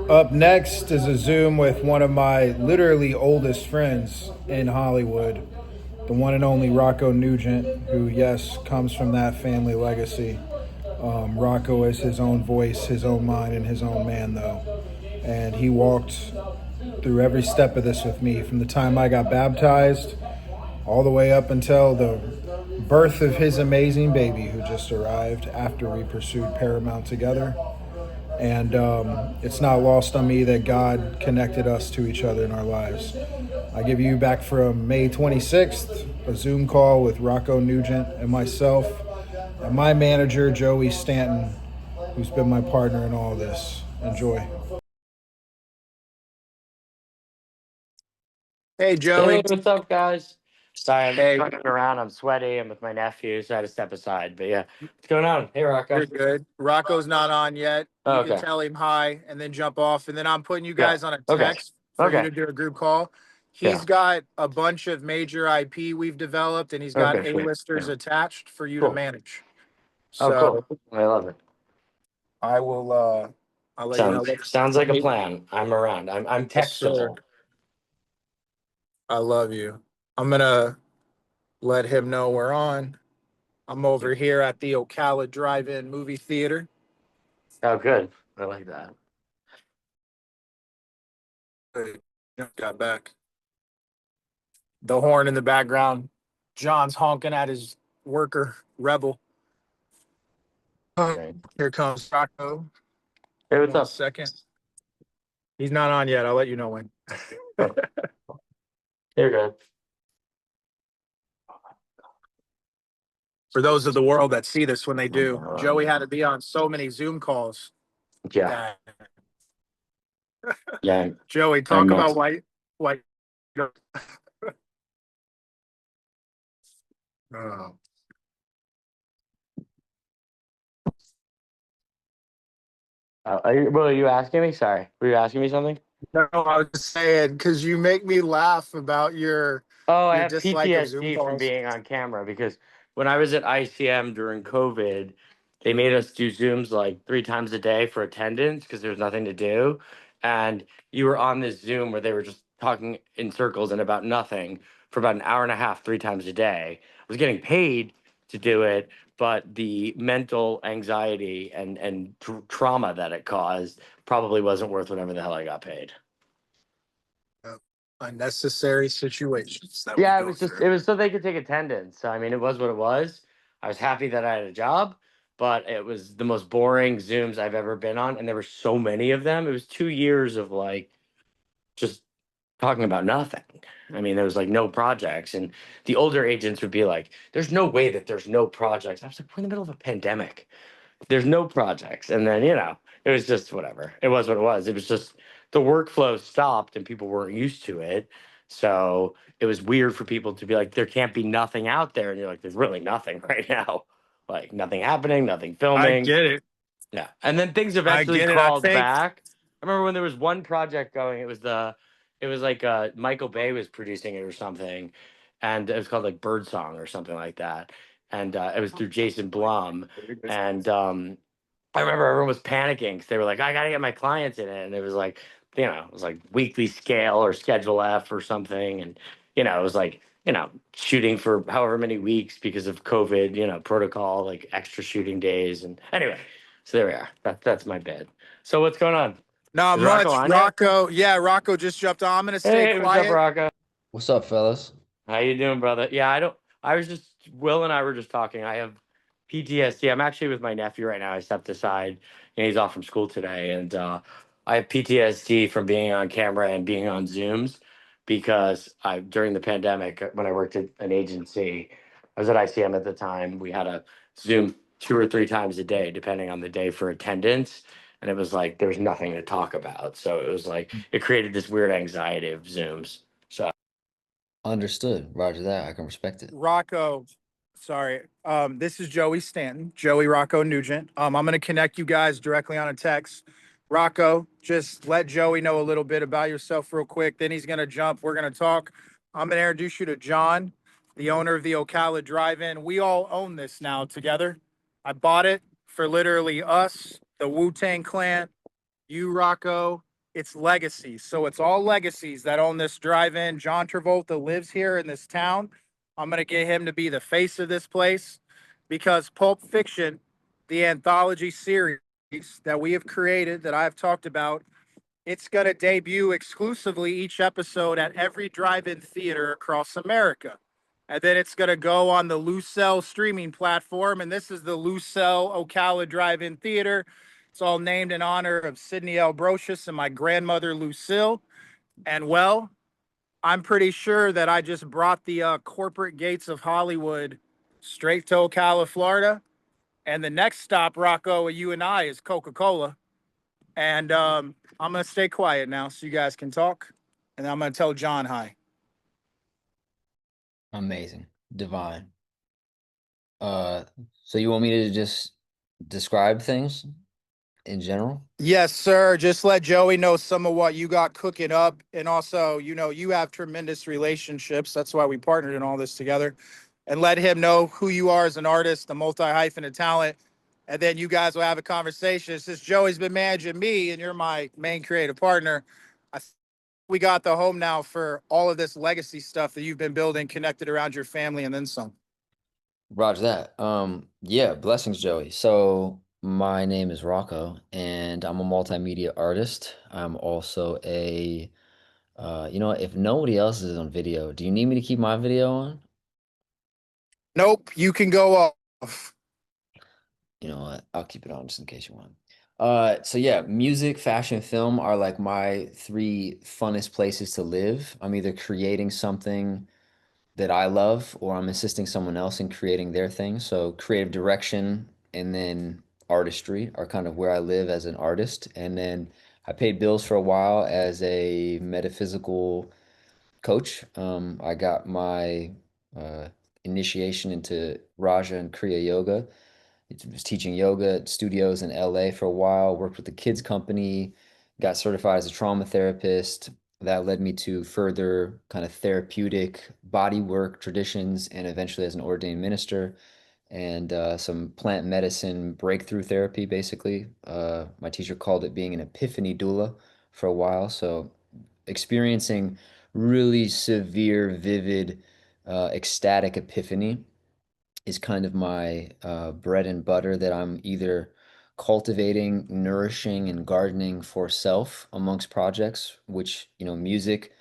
Up next is a Zoom with one of my literally oldest friends in Hollywood, the one and only Rocco Nugent, who, yes, comes from that family legacy. Rocco is his own voice, his own mind, and his own man, though. And he walked through every step of this with me from the time I got baptized all the way up until the birth of his amazing baby who just arrived after we pursued Paramount together. And it's not lost on me that God connected us to each other in our lives. I give you back from May 26th, a Zoom call with Rocco Nugent and myself, and my manager, Joey Stanton, who's been my partner in all this. Enjoy. Hey, Hey, Joey. what's up, guys? Sorry, I'm just Hey, running around. I'm sweaty. I'm with my nephew, so I had to step aside. But yeah, what's going on? Hey, Rocco. you're good. Rocco's not on yet. Oh, You can okay. tell him hi and then jump off. And then I'm putting you Yeah. guys on a Okay. text for you Okay. to do a group call. Yeah. He's got a bunch of major IP we've developed, and he's got Okay. Sweet. A-listers Yeah. attached for you to Cool. manage. Oh, So cool. I love it. I will I'll let you know. Sounds like a plan. I'm around. I'm Yes, sir. textable. I love you. I'm gonna let him know we're on. I'm over here at the Ocala Drive-In movie theater. Oh, good. I like that. Got back. The horn in the background. John's honking at his worker, Rebel. Okay. Here comes Rocco. Hey, what's One up? second. He's not on yet. I'll let you know when. Oh, you're good. For those of the world that see this when they do, Joey had to be on so many Zoom calls Yeah. that Yeah. Joey, I talk about missed. why. Oh. Are you asking me? Sorry. Were you asking me something? No, I was just saying because you make me laugh about Oh, I your have dislike of Zoom PTSD from calls. being on camera because when I was at ICM during COVID, they made us do Zooms like 3 times a day for attendance because there was nothing to do. And you were on this Zoom where they were just talking in circles and about nothing for about an hour and a half, 3 times a day. I was getting paid to do it, but the mental anxiety and trauma that it caused probably wasn't worth whatever the hell I got paid. Unnecessary situations that we Yeah, it go was just through. it was so they could take attendance. So, I mean, it was what it was. I was happy that I had a job, but it was the most boring Zooms I've ever been on, and there were so many of them. It was 2 years of like just talking about nothing. I mean, there was like no projects, and the older agents would be like, "There's no way that there's no projects." I was like, "We're in the middle of a pandemic. There's no projects." And then it was just whatever. It was what it was. It was just the workflow stopped, and people weren't used to it. So it was weird for people to be like, there can't be nothing out there. And you're like, there's really nothing right now. Like nothing happening, nothing I filming. get it. Yeah. And then things I eventually get it. I crawled think back. I remember when there was one project going, it was like Michael Bay was producing it or something. And it was called like Birdsong or something like that. And it was through Jason Blum. And I remember everyone was panicking because they were like, I got to get my clients in it. And it was like, it was like weekly scale or schedule F or something. And, it was like, shooting for however many weeks because of COVID, protocol, like extra shooting days. And anyway, so there we are. That's my bid. So what's going on? not Is Rocco much. on yet? Rocco, yeah, Rocco just jumped on. I'm gonna stay Hey, what's up, quiet. Rocco? What's up, fellas? How you doing, brother? Yeah, I was just Will and I were just talking. I have PTSD. I'm actually with my nephew right now. I stepped aside and he's off from school today. And I have PTSD from being on camera and being on Zooms because I during the pandemic when I worked at an agency, I was at ICM at the time. We had a Zoom 2 or 3 times a day, depending on the day for attendance. And it was like there was nothing to talk about. So it was like it created this weird anxiety of Zooms. So Understood. Roger that. I can respect it. Rocco, sorry. This is Joey Stanton, Joey Rocco Nugent. I'm gonna connect you guys directly on a text. Rocco, just let Joey know a little bit about yourself real quick. Then he's gonna jump. We're gonna talk. I'm gonna introduce you to John, the owner of the Ocala Drive-In. We all own this now together. I bought it for literally us, the Wu-Tang Clan, you, Rocco. It's legacies. So it's all legacies that own this drive-in. John Travolta lives here in this town. I'm gonna get him to be the face of this place because Pulp Fiction, the anthology series that we have created, that I've talked about, it's gonna debut exclusively each episode at every drive-in theater across America. And then it's gonna go on the Lucille streaming platform, and this is the Lucille Ocala Drive-In Theater. It's all named in honor of Sidney L. Brocious and my grandmother Lucille. And well, I'm pretty sure that I just brought the corporate gates of Hollywood straight to Ocala, Florida. And the next stop, Rocco, you and I, is Coca-Cola. And I'm gonna stay quiet now so you guys can talk. And I'm gonna tell John hi. Amazing. Divine. Uh, so you want me to just describe things in general? Yes, sir. Just let Joey know some of what you got cooking up. And also, you have tremendous relationships. That's why we partnered in all this together. And let him know who you are as an artist, a multi-hyphenate talent. And then you guys will have a conversation. Since Joey's been managing me and you're my main creative partner, we got the home now for all of this legacy stuff that you've been building connected around your family and then some. Roger that. Yeah, blessings, Joey. So my name is Rocco, and I'm a multimedia artist. I'm also if nobody else is on video, do you need me to keep my video on? Nope, you can go off. You know what? I'll keep it on just in case you want. So yeah, music, fashion, film are like my three funnest places to live. I'm either creating something that I love or I'm assisting someone else in creating their thing. So creative direction and then artistry are kind of where I live as an artist. And then I paid bills for a while as a metaphysical coach. I got my initiation into Raja and Kriya Yoga. Was teaching yoga at studios in LA for a while, worked with the kids company, got certified as a trauma therapist. That led me to further kind of therapeutic body work traditions and eventually as an ordained minister and some plant medicine breakthrough therapy, basically. My teacher called it being an epiphany doula for a while. So experiencing really severe, vivid, ecstatic epiphany is kind of my bread and butter that I'm either cultivating, nourishing, and gardening for self amongst projects, which, music,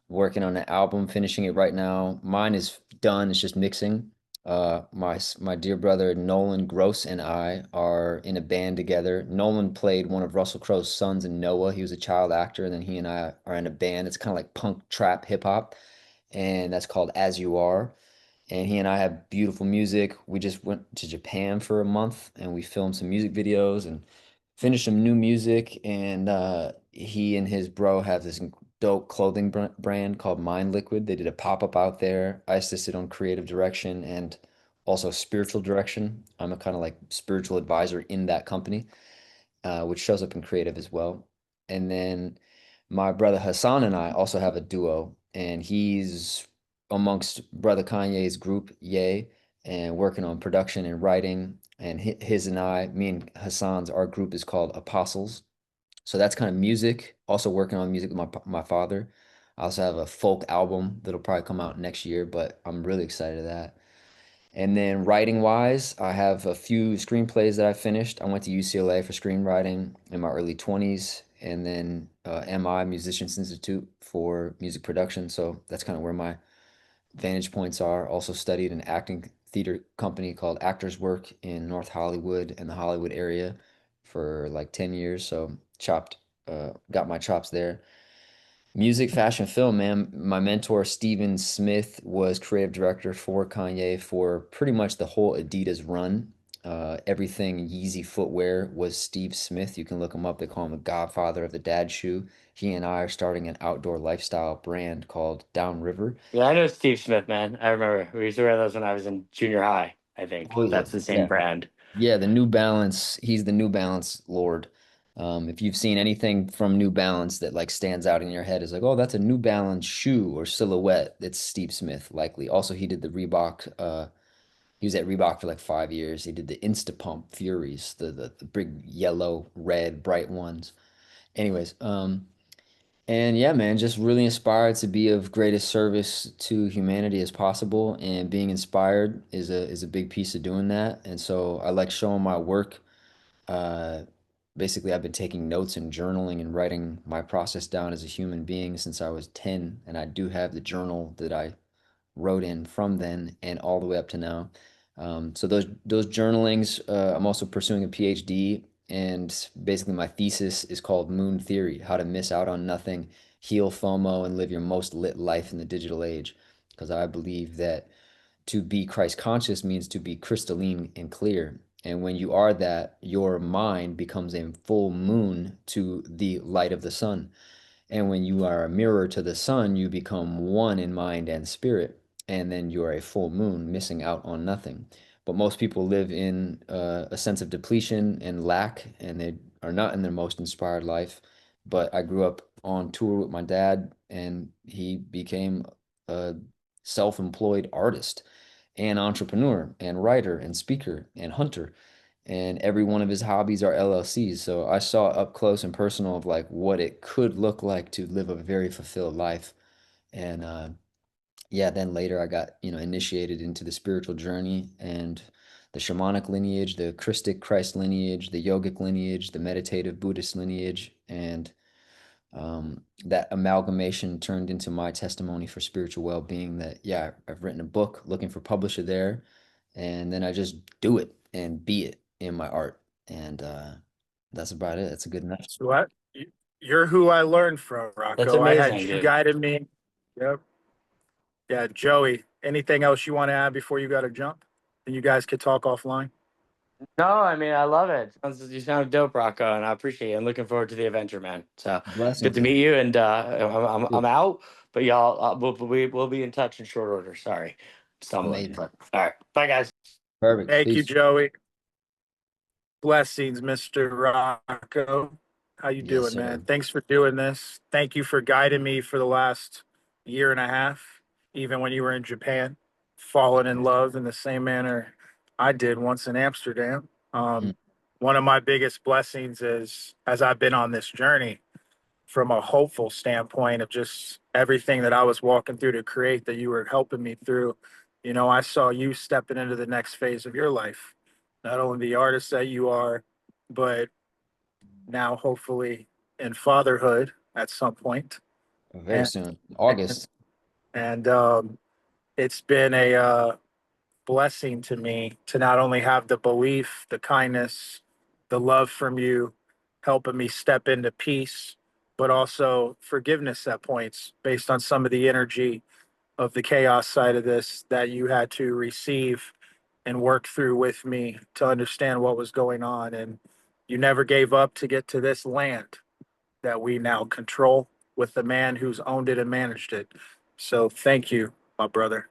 working on an album, finishing it right now. Mine is done, it's just mixing. My dear brother Nolan Gross and I are in a band together. Nolan played one of Russell Crowe's sons in Noah. He was a child actor, and then he and I are in a band. It's kind of like punk trap hip hop, and that's called As You Are, and he and I have beautiful music. We just went to Japan for a month and we filmed some music videos and finished some new music. And he and his bro have this dope clothing brand called Mind Liquid. They did a pop-up out there. I assisted on creative direction and also spiritual direction. I'm a kind of like spiritual advisor in that company, which shows up in creative as well. And then my brother Hassan and I also have a duo, and he's amongst brother Kanye's group, Ye, and working on production and writing. And his and I, me and Hassan's, our group is called Apostles. So that's kind of music. Also working on music with my father. I also have a folk album that'll probably come out next year, but I'm really excited of that. And then writing wise, I have a few screenplays that I finished. I went to UCLA for screenwriting in my early 20s, and then MI, Musicians Institute, for music production. So that's kind of where my vantage points are. Also studied an acting theater company called Actors Work in North Hollywood and the Hollywood area for like 10 years. So got my chops there. Music, fashion, film, man. My mentor, Steven Smith, was creative director for Kanye for pretty much the whole Adidas run. Everything Yeezy footwear was Steve Smith. You can look him up. They call him the godfather of the dad shoe. He and I are starting an outdoor lifestyle brand called Downriver. Yeah, I know Steve Smith, man. I remember we used to wear those when I was in junior high. I think Oh yeah, that's the same yeah. brand. Yeah, the New Balance, he's the New Balance Lord. If you've seen anything from New Balance that like stands out in your head is like, oh, that's a New Balance shoe or silhouette, it's Steve Smith, likely. Also, he did the Reebok, he was at Reebok for like 5 years. He did the Instapump Furies, the big yellow, red, bright ones. Anyways, and yeah, man, just really inspired to be of greatest service to humanity as possible, and being inspired is a big piece of doing that. And so I like showing my work. Uh, Basically, I've been taking notes and journaling and writing my process down as a human being since I was 10, and I do have the journal that I wrote in from then and all the way up to now. So those journalings, I'm also pursuing a PhD, and basically my thesis is called Moon Theory: How to Miss Out on Nothing, Heal FOMO, and Live Your Most Lit Life in the Digital Age. Because I believe that to be Christ conscious means to be crystalline and clear. And when you are that, your mind becomes a full moon to the light of the sun. And when you are a mirror to the sun, you become one in mind and spirit. And then you are a full moon, missing out on nothing. But most people live in a sense of depletion and lack, and they are not in their most inspired life. But I grew up on tour with my dad, and he became a self-employed artist and entrepreneur and writer and speaker and hunter, and every one of his hobbies are LLCs. So I saw up close and personal of like what it could look like to live a very fulfilled life. And yeah, then later I got, initiated into the spiritual journey and the shamanic lineage, the Christic Christ lineage, the yogic lineage, the meditative Buddhist lineage, and that amalgamation turned into my testimony for spiritual well-being. That, yeah, I've written a book, looking for publisher there, and then I just do it and be it in my art. And that's about it. That's a good enough. So you're who I learned from, That's Rocco. I had amazing, you dude. guided me. Yep. Yeah, Joey, anything else you want to add before you got to jump? And you guys could talk offline. No, I mean, I love it. You sound dope, Rocco, and I appreciate it. I'm looking forward to the adventure, man. So good Blessings, to man. meet you, and I'm out, but y'all, we'll be in touch in short order. Sorry, stumbling, Amazing. but all right, bye, guys. Perfect. Thank you, Peace. Joey. Blessings, Mr. Rocco. How you Yes, doing, man? sir. Thanks for doing this. Thank you for guiding me for the last year and a half, even when you were in Japan, falling in love in the same manner I did once in Amsterdam. Mhm. One of my biggest blessings is as I've been on this journey from a hopeful standpoint of just everything that I was walking through to create that you were helping me through. I saw you stepping into the next phase of your life, not only the artist that you are, but now hopefully in fatherhood at some point. Very And soon. and, August. and it's been a blessing to me to not only have the belief, the kindness, the love from you, helping me step into peace, but also forgiveness at points based on some of the energy of the chaos side of this that you had to receive and work through with me to understand what was going on. And you never gave up to get to this land that we now control with the man who's owned it and managed it. So thank you, my brother.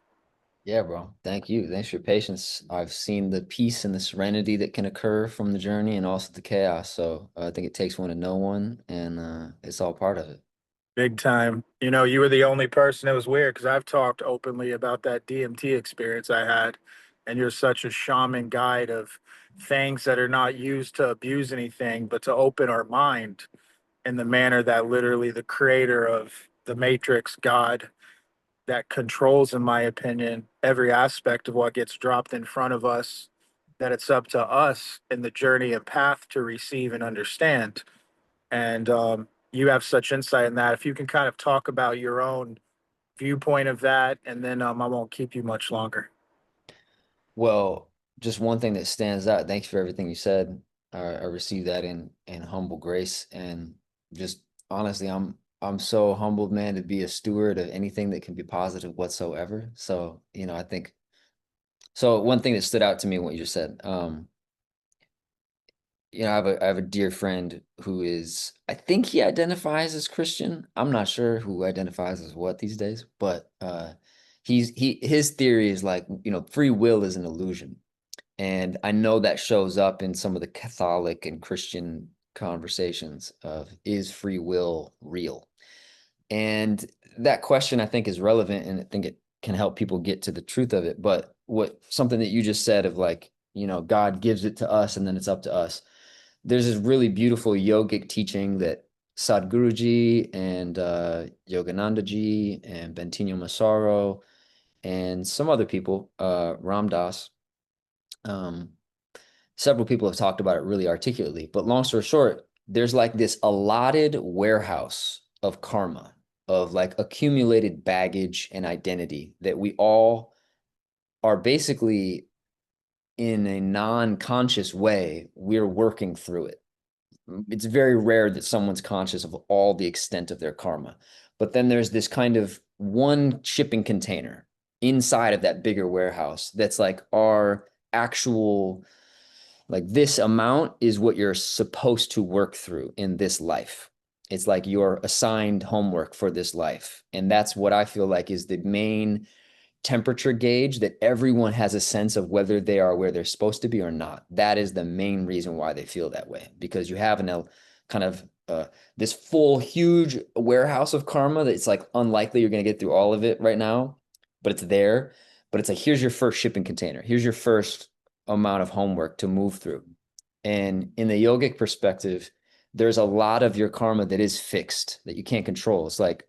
Yeah, bro. Thank you. Thanks for your patience. I've seen the peace and the serenity that can occur from the journey and also the chaos. So I think it takes one to know one, and it's all part of it. Big time. You were the only person. It was weird because I've talked openly about that DMT experience I had, and you're such a shaman guide of things that are not used to abuse anything, but to open our mind in the manner that literally the creator of the Matrix, God, that controls, in my opinion, every aspect of what gets dropped in front of us, that it's up to us in the journey and path to receive and understand. And you have such insight in that. If you can kind of talk about your own viewpoint of that, and then I won't keep you much longer. Well, just one thing that stands out. Thanks for everything you said. I received that in humble grace, and just honestly, I'm so humbled, man, to be a steward of anything that can be positive whatsoever. So, I think so. One thing that stood out to me in what you just said, I have a dear friend who is, I think he identifies as Christian. I'm not sure who identifies as what these days, but his theory is like, free will is an illusion. And I know that shows up in some of the Catholic and Christian conversations of, is free will real? And that question I think is relevant, and I think it can help people get to the truth of it. But something that you just said of like, God gives it to us and then it's up to us. There's this really beautiful yogic teaching that Sadhguruji and Yoganandaji and Bentinho Massaro and some other people, Ram Dass. Um, Several people have talked about it really articulately. But long story short, there's like this allotted warehouse of karma, of like accumulated baggage and identity that we all are basically in a non-conscious way, we're working through it. It's very rare that someone's conscious of all the extent of their karma. But then there's this kind of one shipping container inside of that bigger warehouse that's like our actual, like this amount is what you're supposed to work through in this life. It's like your assigned homework for this life. And that's what I feel like is the main temperature gauge that everyone has a sense of whether they are where they're supposed to be or not. That is the main reason why they feel that way, because you have an kind of this full, huge warehouse of karma that it's like unlikely you're going to get through all of it right now, but it's there. But it's like, here's your first shipping container. Here's your first amount of homework to move through. And in the yogic perspective, there's a lot of your karma that is fixed that you can't control. It's like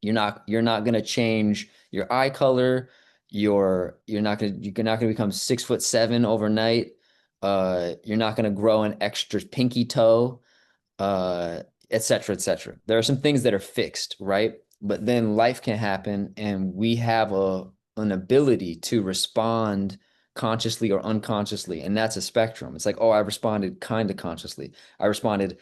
you're not going to change your eye color. You're not going to become 6'7" overnight. You're not going to grow an extra pinky toe, et cetera, et cetera. There are some things that are fixed, right? But then life can happen, and we have an ability to respond consciously or unconsciously, and that's a spectrum. It's like, oh, I responded kind of consciously. I responded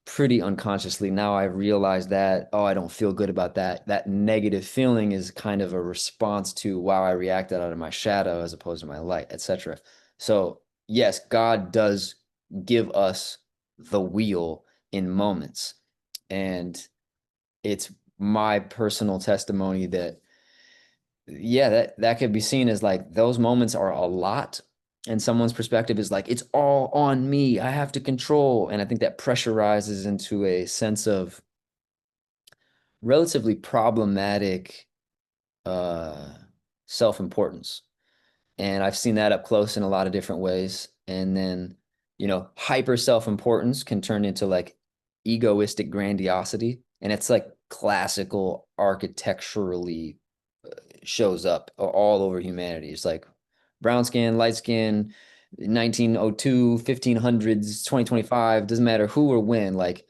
pretty unconsciously. Now I realize that, oh, I don't feel good about that. That negative feeling is kind of a response to, wow, I reacted out of my shadow as opposed to my light, etc. So yes, God does give us the wheel in moments. And it's my personal testimony that, yeah, that could be seen as like those moments are a lot. And someone's perspective is like, it's all on me. I have to control. And I think that pressurizes into a sense of relatively problematic uh, self-importance. And I've seen that up close in a lot of different ways. And then, hyper self-importance can turn into like egoistic grandiosity. And it's like classical architecturally shows up all over humanity. It's like brown skin, light skin, 1902, 1500s, 2025, doesn't matter who or when. Like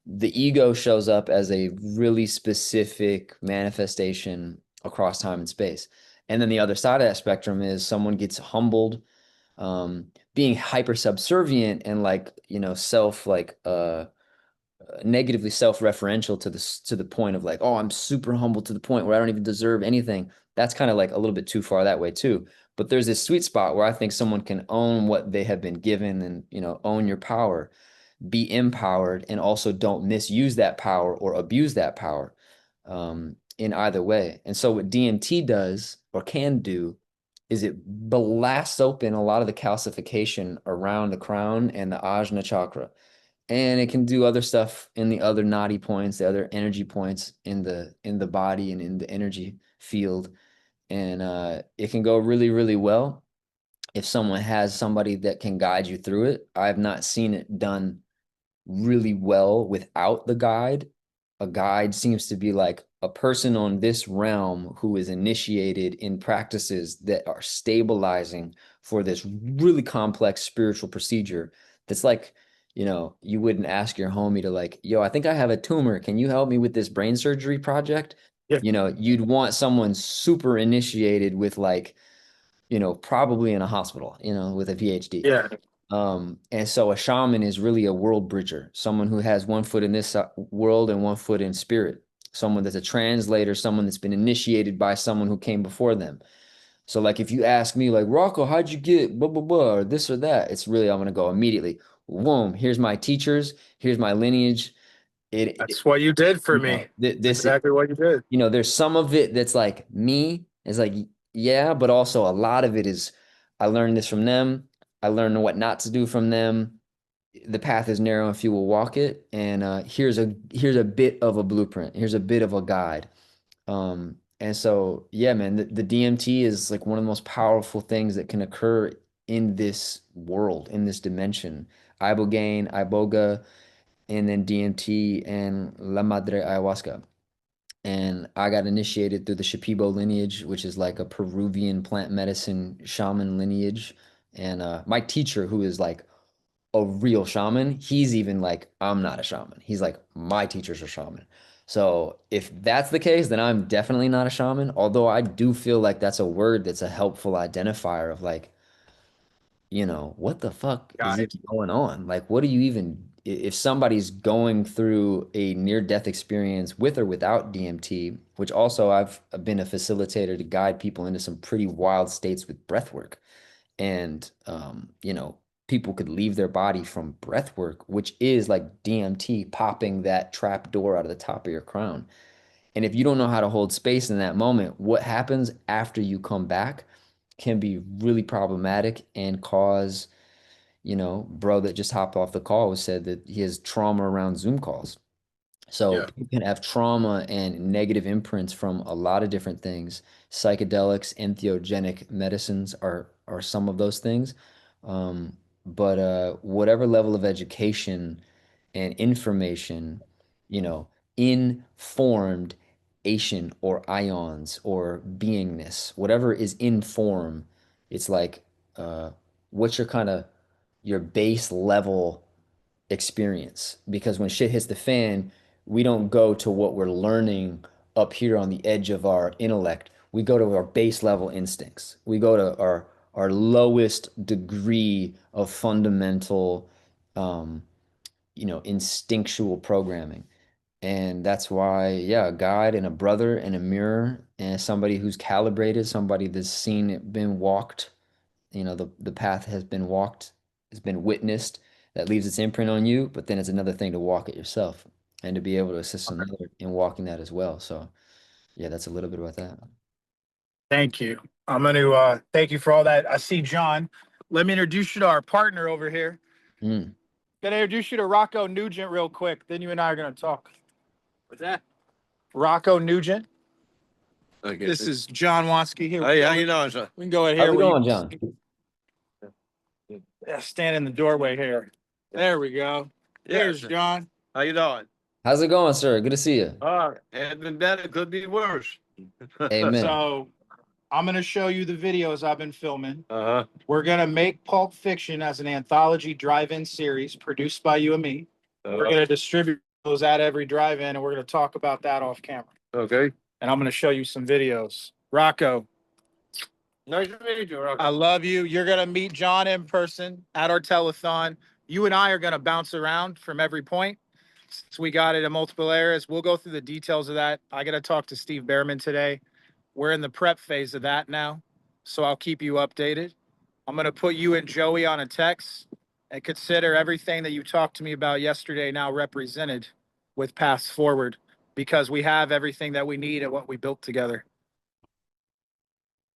the ego shows up as a really specific manifestation across time and space. And then the other side of that spectrum is someone gets humbled, being hyper subservient and like, self like negatively self-referential to the point of like, oh, I'm super humble to the point where I don't even deserve anything. That's kind of like a little bit too far that way too. But there's this sweet spot where I think someone can own what they have been given and, own your power, be empowered, and also don't misuse that power or abuse that power in either way. And so what DMT does or can do is it blasts open a lot of the calcification around the crown and the ajna chakra, and it can do other stuff in the other noddy points, the other energy points in the body and in the energy field. And it can go really, really well if someone has somebody that can guide you through it. I've not seen it done really well without the guide. A guide seems to be like a person on this realm who is initiated in practices that are stabilizing for this really complex spiritual procedure. That's like, you wouldn't ask your homie to like, yo, I think I have a tumor. Can you help me with this brain surgery project? Yeah. You'd want someone super initiated with like, probably in a hospital, with a PhD. Yeah. And so a shaman is really a world bridger, someone who has one foot in this world and one foot in spirit, someone that's a translator, someone that's been initiated by someone who came before them. So like if you ask me like, Rocco, how'd you get blah blah blah or this or that, it's really, I'm gonna go immediately, boom, here's my teachers, here's my lineage. That's what you did for me. That's This, exactly what you did. there's some of it that's like me, it's like, yeah, but also a lot of it is I learned this from them. I learned what not to do from them. The path is narrow if you will walk it. And here's a bit of a blueprint. Here's a bit of a guide. And so yeah, man, the DMT is like one of the most powerful things that can occur in this world, in this dimension. Ibogaine, iboga, and then DMT and La Madre Ayahuasca. And I got initiated through the Shipibo lineage, which is like a Peruvian plant medicine shaman lineage. And my teacher, who is like a real shaman, he's even like, I'm not a shaman. He's like, my teacher's a shaman. So if that's the case, then I'm definitely not a shaman. Although I do feel like that's a word that's a helpful identifier of like, what the fuck is Got even it. going on? Like, what do you even, if somebody's going through a near-death experience with or without DMT, which also I've been a facilitator to guide people into some pretty wild states with breath work. And, people could leave their body from breath work, which is like DMT popping that trap door out of the top of your crown. And if you don't know how to hold space in that moment, what happens after you come back can be really problematic and cause, bro that just hopped off the call said that he has trauma around Zoom calls. So Yeah. people can have trauma and negative imprints from a lot of different things. Psychedelics, entheogenic medicines are some of those things. But whatever level of education and information, you know, informed ation or ions or beingness, whatever is in form, it's like what's your kind of your base level experience, because when shit hits the fan, we don't go to what we're learning up here on the edge of our intellect. We go to our base level instincts. We go to our lowest degree of fundamental, um, instinctual programming. And that's why, yeah, a guide and a brother and a mirror and somebody who's calibrated, somebody that's seen it been walked, the path has been walked, has been witnessed, that leaves its imprint on you, but then it's another thing to walk it yourself and to be able to assist another in walking that as well. So yeah, that's a little bit about that. Thank you. I'm going to thank you for all that. I see John. Let me introduce you to our partner over here. Mm. Gonna introduce you to Rocco Nugent real quick. Then you and I are gonna talk. What's that? Rocco Nugent. Okay. This is John Watzke here. Hey, how you doing, sir? We can go ahead How's here. it Where going, you John? stand in the doorway here. There we go. There's sir. John. How you doing? How's it going, sir? Good to see you. Had been better, could be worse. Amen. So I'm gonna show you the videos I've been filming. Uh-huh. We're gonna make Pulp Fiction as an anthology drive-in series produced by you and me. We're gonna distribute those at every drive-in, and we're gonna talk about that off camera. Okay. And I'm gonna show you some videos. Rocco, Nice to meet you, Rocco. I love you. You're going to meet John in person at our telethon. You and I are going to bounce around from every point. So we got it in multiple areas. We'll go through the details of that. I got to talk to Steve Behrman today. We're in the prep phase of that now. So I'll keep you updated. I'm going to put you and Joey on a text and consider everything that you talked to me about yesterday now represented with Paths Forward, because we have everything that we need and what we built together.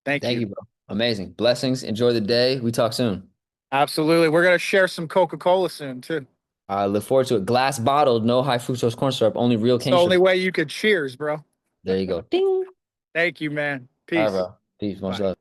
Thank Thank you. you, bro. Amazing. Blessings. Enjoy the day. We talk soon. Absolutely. We're going to share some Coca-Cola soon, too. I look forward to it. Glass bottled, no high fructose corn syrup, only real It's cane the only sugar. way you could cheers, bro. There you go. Ding. Thank you, man. All right, Peace. bro. Peace. Much Bye. love.